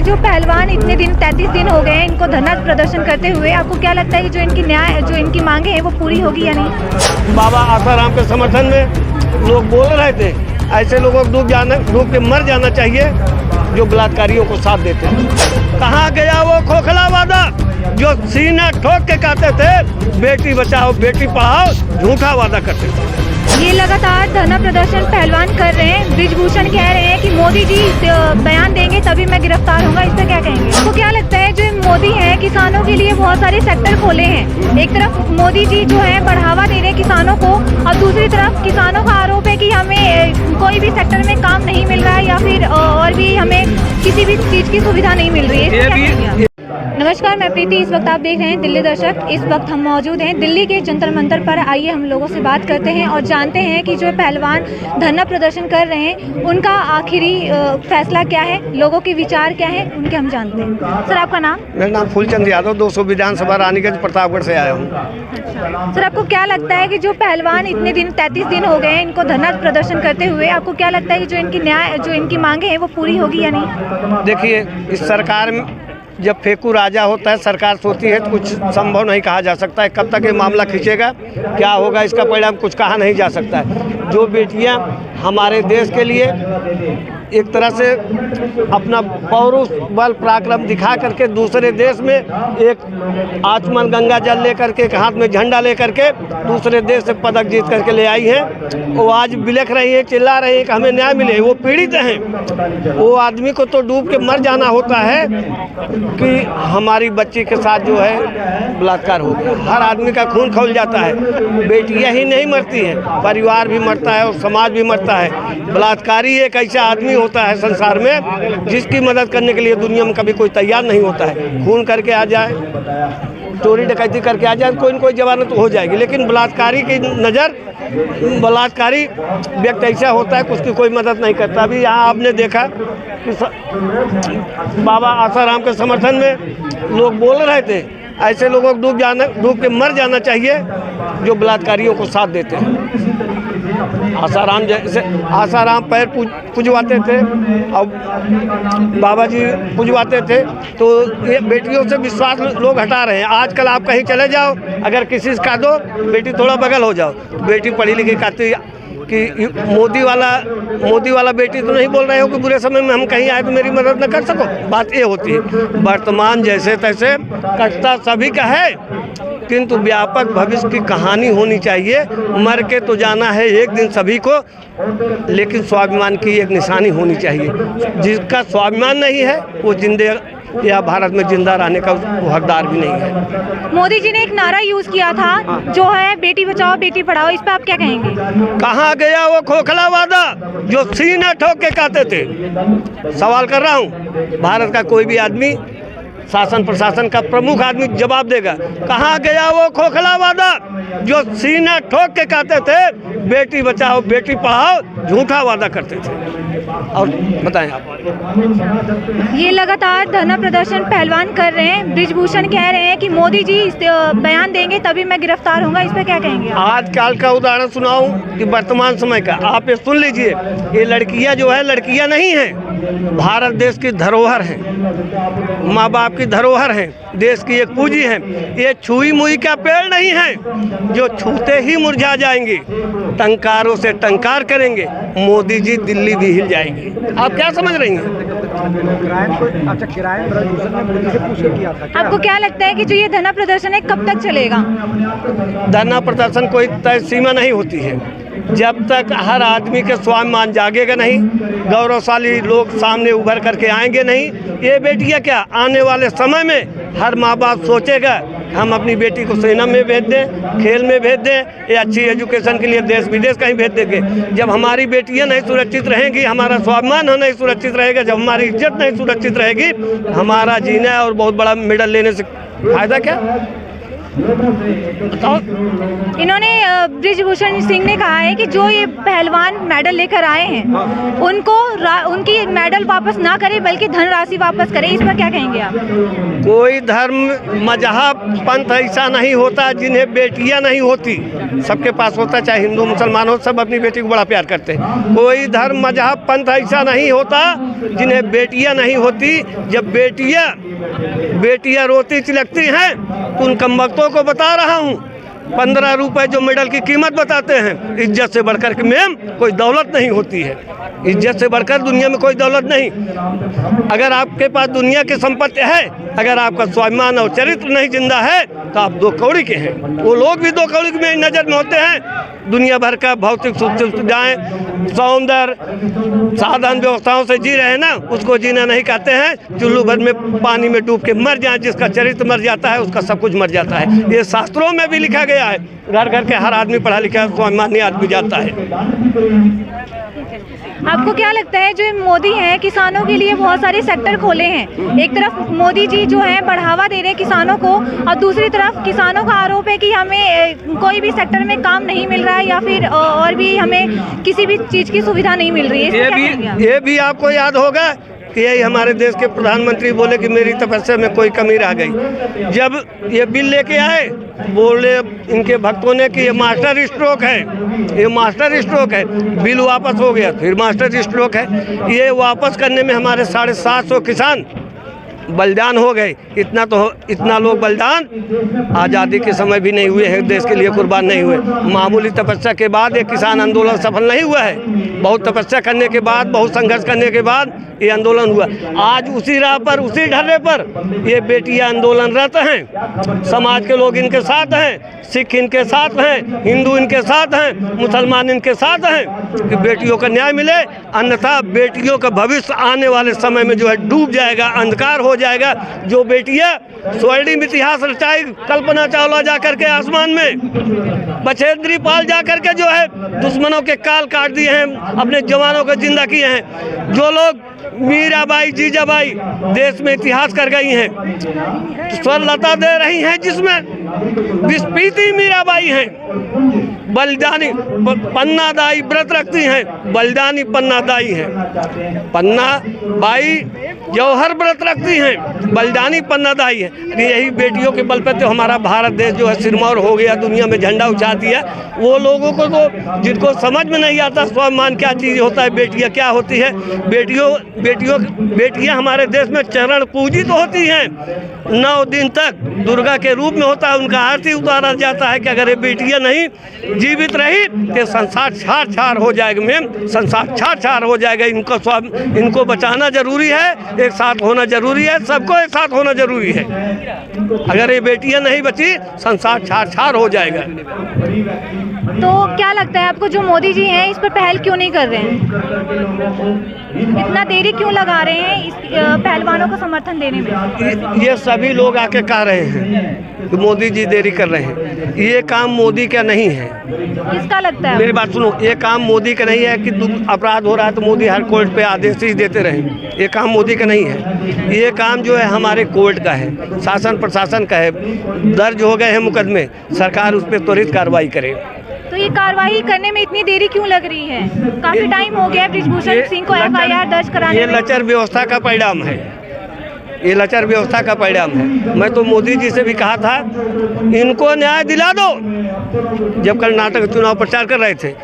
जो पहलवान इतने दिन 33 दिन हो गए हैं इनको धरना प्रदर्शन करते हुए, आपको क्या लगता है कि जो इनकी मांगे हैं वो पूरी होगी या नहीं? बाबा आसाराम के समर्थन में लोग बोल रहे थे, ऐसे लोगों को डूब के मर जाना चाहिए जो बलात्कारियों को साथ देते हैं। कहाँ गया वो खोखला वादा जो सीना ठोक के कहते थे बेटी बचाओ बेटी पढ़ाओ, झूठा वादा करते थे। ये लगातार धरना प्रदर्शन पहलवान कर रहे हैं। बृजभूषण कह रहे हैं कि मोदी जी बयान देंगे तभी मैं गिरफ्तार होऊंगा, इस पर क्या कहेंगे? आपको क्या लगता है जो मोदी हैं किसानों के लिए बहुत सारे सेक्टर खोले हैं, एक तरफ मोदी जी जो है बढ़ावा दे रहे हैं किसानों को और दूसरी तरफ किसानों का आरोप है कि हमें कोई भी सेक्टर में काम नहीं मिल रहा है या फिर और भी हमें किसी भी चीज़ की सुविधा नहीं मिल रही है। नमस्कार, मैं प्रीति। इस वक्त आप देख रहे हैं दिल्ली दर्शक। इस वक्त हम मौजूद हैं दिल्ली के जंतर मंतर पर। आइए हम लोगों से बात करते हैं और जानते हैं कि जो पहलवान धरना प्रदर्शन कर रहे हैं उनका आखिरी फैसला क्या है, लोगों के विचार क्या है, उनके हम जानते हैं। सर, आपका नाम? मेरा नाम फूलचंद यादव, 200 विधानसभा रानीगंज प्रतापगढ़ से आया हूँ। अच्छा सर, आपको क्या लगता है कि जो पहलवान इतने दिन 33 दिन हो गए हैं इनको धरना प्रदर्शन करते हुए, आपको क्या लगता है कि जो इनकी मांगे हैं वो पूरी होगी या नहीं? देखिए, इस सरकार में जब फेंकू राजा होता है, सरकार सोचती है तो कुछ संभव नहीं कहा जा सकता है। कब तक ये मामला खींचेगा, क्या होगा इसका परिणाम कुछ कहा नहीं जा सकता है। जो बेटियां हमारे देश के लिए एक तरह से अपना पौरुष बल पराक्रम दिखा करके दूसरे देश में एक आचमन गंगा जल लेकर के, एक हाथ में झंडा लेकर के दूसरे देश से पदक जीत करके ले आई हैं, वो आज बिलख रही हैं, चिल्ला रही हैं कि हमें न्याय मिले। वो पीड़ित हैं। वो आदमी को तो डूब के मर जाना होता है कि हमारी बच्ची के साथ जो है बलात्कार हो गया। हर आदमी का खून खौल जाता है। बेटियां ही नहीं मरती हैं, परिवार भी मरता है और समाज भी मरता है। बलात्कारी एक ऐसा आदमी होता है संसार में जिसकी मदद करने के लिए दुनिया में कभी कोई तैयार नहीं होता है। खून करके आ जाए, चोरी डकैती करके आ जाए, कोई न कोई जवानत हो जाएगी, लेकिन बलात्कारी की नज़र, बलात्कारी व्यक्ति ऐसा होता है कि उसकी कोई मदद नहीं करता। अभी यहाँ आपने देखा कि बाबा आसाराम के समर्थन में लोग बोल रहे थे, ऐसे लोगों को डूब के मर जाना चाहिए जो बलात्कारियों को साथ देते हैं। आसाराम जैसे आसाराम पैर पुजवाते थे और बाबा जी पुजवाते थे, तो ये बेटियों से विश्वास लोग हटा रहे हैं। आजकल आप कहीं चले जाओ, अगर किसी से कह दो बेटी थोड़ा बगल हो जाओ, बेटी पढ़ी लिखी कहती कि मोदी वाला बेटी तो नहीं बोल रहे हो कि बुरे समय में हम कहीं आए तो मेरी मदद न कर सको। बात ये होती है। वर्तमान जैसे तैसे कटता सभी का है, किंतु व्यापक भविष्य की कहानी होनी चाहिए। मर के तो जाना है एक दिन सभी को, लेकिन स्वाभिमान की एक निशानी होनी चाहिए। जिसका स्वाभिमान नहीं है वो जिंदे या भारत में जिंदा रहने का हकदार भी नहीं है। मोदी जी ने एक नारा यूज किया था जो है बेटी बचाओ बेटी पढ़ाओ, इस पर आप क्या कहेंगे? कहाँ गया वो खोखला वादा जो सीना ठोक के कहते थे? सवाल कर रहा हूँ, भारत का कोई भी आदमी, शासन प्रशासन का प्रमुख आदमी जवाब देगा। कहाँ गया वो खोखला वादा जो सीना ठोक के कहते थे बेटी बचाओ बेटी पढ़ाओ, झूठा वादा करते थे। और बताएं आप। ये लगातार धरना प्रदर्शन पहलवान कर रहे हैं। बृजभूषण कह रहे हैं कि मोदी जी बयान देंगे तभी मैं गिरफ्तार होऊंगा, इस पर क्या कहेंगे? आजकल का उदाहरण सुनाऊं कि वर्तमान समय का, आप ये सुन लीजिए। ये लड़कियां जो है लड़कियां नहीं हैं, भारत देश की धरोहर है, माँ बाप की धरोहर है, देश की एक पूंजी है। ये छुई मुई का पेड़ नहीं है जो छूते ही मुरझा जाएंगे। टंकारों से टंकार करेंगे, मोदी जी दिल्ली भी हिल जाएंगे। आप क्या समझ रही हैं? आपको क्या लगता है कि जो ये धरना प्रदर्शन है कब तक चलेगा? धरना प्रदर्शन कोई तय सीमा नहीं होती है। जब तक हर आदमी के स्वाभिमान जागेगा नहीं, गौरवशाली लोग सामने उभर करके आएंगे नहीं, ये बेटियां क्या आने वाले समय में हर माँ बाप सोचेगा हम अपनी बेटी को सेना में भेज दें, खेल में भेज दें, या अच्छी एजुकेशन के लिए देश विदेश कहीं भेज देंगे। जब हमारी बेटियां नहीं सुरक्षित रहेंगी, हमारा स्वाभिमान नहीं सुरक्षित रहेगा, जब हमारी इज्जत नहीं सुरक्षित रहेगी, हमारा जीना और बहुत बड़ा मेडल लेने से फायदा क्या? बताओ। इन्होंने ब्रिजभूषण सिंह ने कहा है कि जो ये पहलवान मेडल लेकर आए हैं उनको उनकी मेडल वापस ना करें बल्कि धनराशि वापस करें, इस पर क्या कहेंगे आप? कोई धर्म मजहब पंथ ऐसा नहीं होता जिन्हें बेटियां नहीं होती, सबके पास होता, चाहे हिंदू मुसलमान हो, सब अपनी बेटी को बड़ा प्यार करते हैं। कोई धर्म मजहब पंथ ऐसा नहीं होता जिन्हें बेटियां नहीं होती। जब बेटियां रोती चिलकती हैं तो उन कमबख्तों को बता रहा हूँ, 15 रुपए जो मेडल की कीमत बताते हैं, इज्जत से बढ़कर के मैम कोई दौलत नहीं होती है। इज्जत से बढ़कर दुनिया में कोई दौलत नहीं। अगर आपके पास दुनिया की संपत्ति है, अगर आपका स्वाभिमान और चरित्र नहीं जिंदा है तो आप 2 कौड़ी के हैं। वो लोग भी 2 कौड़ी में नजर में होते हैं। दुनिया भर का भौतिक सुख सुविधाएं, सौंदर्य, साधन व्यवस्थाओं से जी रहे हैं ना, उसको जीना नहीं कहते हैं। चुल्लू भर में पानी में डूब के मर जाए, जिसका चरित्र मर जाता है उसका सब कुछ मर जाता है। ये शास्त्रों में भी लिखा गया है। घर घर के हर आदमी पढ़ा लिखा स्वाभिमानी आदमी जाता है। आपको क्या लगता है जो मोदी हैं किसानों के लिए बहुत सारे सेक्टर खोले हैं, एक तरफ मोदी जी जो है बढ़ावा दे रहे हैं किसानों को और दूसरी तरफ किसानों का आरोप है कि हमें कोई भी सेक्टर में काम नहीं मिल रहा है या फिर और भी हमें किसी भी चीज़ की सुविधा नहीं मिल रही है। ये भी आपको याद होगा कि यही हमारे देश के प्रधानमंत्री बोले कि मेरी तपस्या में कोई कमी रह गई। जब ये बिल लेके आए बोले इनके भक्तों ने कि ये मास्टर स्ट्रोक है, ये मास्टर स्ट्रोक है। बिल वापस हो गया, फिर मास्टर स्ट्रोक है। ये वापस करने में हमारे 750 किसान बलिदान हो गए। इतना लोग बलिदान आज़ादी के समय भी नहीं हुए हैं, देश के लिए कुर्बान नहीं हुए। मामूली तपस्या के बाद एक किसान आंदोलन सफल नहीं हुआ है। बहुत तपस्या करने के बाद, बहुत संघर्ष करने के बाद ये आंदोलन हुआ। आज उसी राह पर, उसी ढर्रे पर ये बेटियां आंदोलनरत हैं। समाज के लोग इनके साथ हैं, सिख इनके साथ हैं, हिंदू इनके साथ हैं, मुसलमान इनके साथ हैं कि बेटियों का न्याय मिले, अन्यथा बेटियों का भविष्य आने वाले समय में जो है डूब जाएगा, अंधकार हो जाएगा। जो बेटियां स्वर्णिम इतिहास रचाई, कल्पना चावला जाकर के आसमान में, बछेंद्री पाल जाकर के जो है दुश्मनों के काल काट दिए हैं, अपने जवानों को जिंदा किए हैं। जो लोग मीराबाई, जीजाबाई देश में इतिहास कर गई हैं, स्वरलता दे रही हैं, जिसमें विस्पीति मीराबाई हैं, बलिदानी पन्नादाई व्रत रखती हैं, बलिदानी पन्नादाई हैं। पन्ना बाई जौहर व्रत रखती हैं, बलिदानी पन्नादाई है। यही बेटियों के बल पर तो हमारा भारत देश जो है सिरमौर हो गया, दुनिया में झंडा उछा दिया। वो लोगों को तो जिनको समझ में नहीं आता स्वाभिमान क्या चीज़ होता है, बेटियां क्या होती है। बेटियां हमारे देश में चरण पूजित होती हैं। 9 दिन तक दुर्गा के रूप में होता है, उनका आरती उतारा जाता है कि अगर ये बेटियां नहीं जीवित रही तो संसार छार हो जाएगा मैम, संसार छार हो जाएगा। इनको बचाना जरूरी है, एक साथ होना जरूरी है, सबको एक साथ होना जरूरी है। अगर ये बेटियां नहीं बची संसार छार हो जाएगा। तो क्या लगता है आपको जो मोदी जी हैं इस पर पहल क्यों नहीं कर रहे हैं, इतना देरी क्यों लगा रहे हैं इस पहलवानों को समर्थन देने में? ये सभी लोग आके कह रहे हैं कि मोदी जी देरी कर रहे हैं। ये काम मोदी का नहीं है। किसका लगता है? मेरी बात सुनो, ये काम मोदी का नहीं है कि अपराध हो रहा है तो मोदी हर कोर्ट पे आदेश ही देते रहे। ये काम मोदी का नहीं है। ये काम जो है हमारे कोर्ट का है, शासन प्रशासन का है। दर्ज हो गए हैं मुकदमे, सरकार उस पर त्वरित कार्रवाई करे। तो ये कार्रवाई करने में इतनी देरी क्यों लग रही है? काफी टाइम हो गया ब्रिजभूषण सिंह को FIR दर्ज कराने ये में। लचर व्यवस्था का परिणाम है, ये लचर व्यवस्था का परिणाम है। मैं तो मोदी जी से भी कहा था इनको न्याय दिला दो, जब कर्नाटक चुनाव प्रचार कर रहे थे,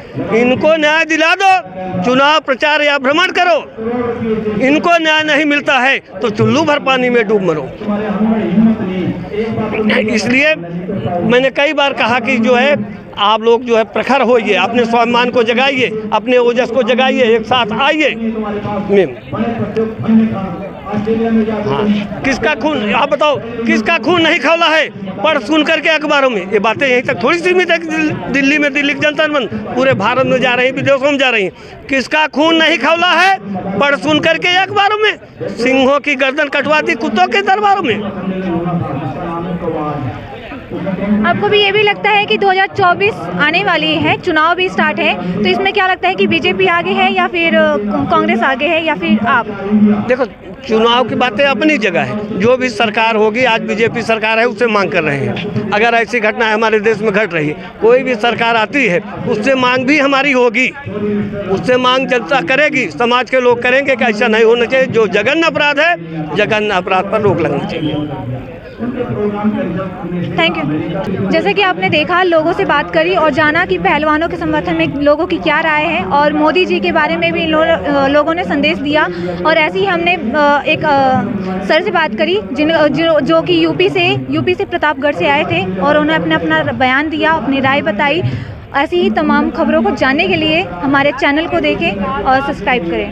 इनको न्याय दिला दो, चुनाव प्रचार या भ्रमण करो। इनको न्याय नहीं मिलता है तो चुल्लू भर पानी में डूब मरो। इसलिए मैंने कई बार कहा कि जो है आप लोग जो है प्रखर होइए, अपने स्वाभिमान को जगाइए, अपने ओजस को जगाइए, एक साथ आइए। हाँ, किसका खून, आप बताओ किसका खून नहीं खौला है? पढ़ सुन करके अखबारों में। ये बातें यहीं तक थोड़ी सीमित है कि दिल्ली में दिल्ली की जनता मन पूरे भारत में जा रही है, विदेशों में जा रही है। किसका खून नहीं खौला है? पढ़ सुन करके अखबारों में। सिंहों की गर्दन कटवा दी कुत्तों के दरबारों में। आपको भी ये भी लगता है कि 2024 आने वाली है, चुनाव भी स्टार्ट है, तो इसमें क्या लगता है कि बीजेपी आगे है या फिर कांग्रेस आगे है या फिर आप? देखो चुनाव की बातें अपनी जगह है, जो भी सरकार होगी, आज बीजेपी सरकार है उससे मांग कर रहे हैं। अगर ऐसी घटना हमारे देश में घट रही है, कोई भी सरकार आती है उससे मांग भी हमारी होगी, उससे मांग जनता करेगी, समाज के लोग करेंगे कि ऐसा नहीं होना चाहिए। जो जघन्य अपराध है, जघन्य अपराध पर रोक लगनी चाहिए। Thank you. जैसे कि आपने देखा, लोगों से बात करी और जाना कि पहलवानों के समर्थन में लोगों की क्या राय है, और मोदी जी के बारे में भी लोगों ने संदेश दिया। और ऐसे ही हमने एक सर से बात करी जो कि यूपी से प्रतापगढ़ से आए थे, और उन्होंने अपना बयान दिया, अपनी राय बताई। ऐसी ही तमाम खबरों को जानने के लिए हमारे चैनल को देखें और सब्सक्राइब करें।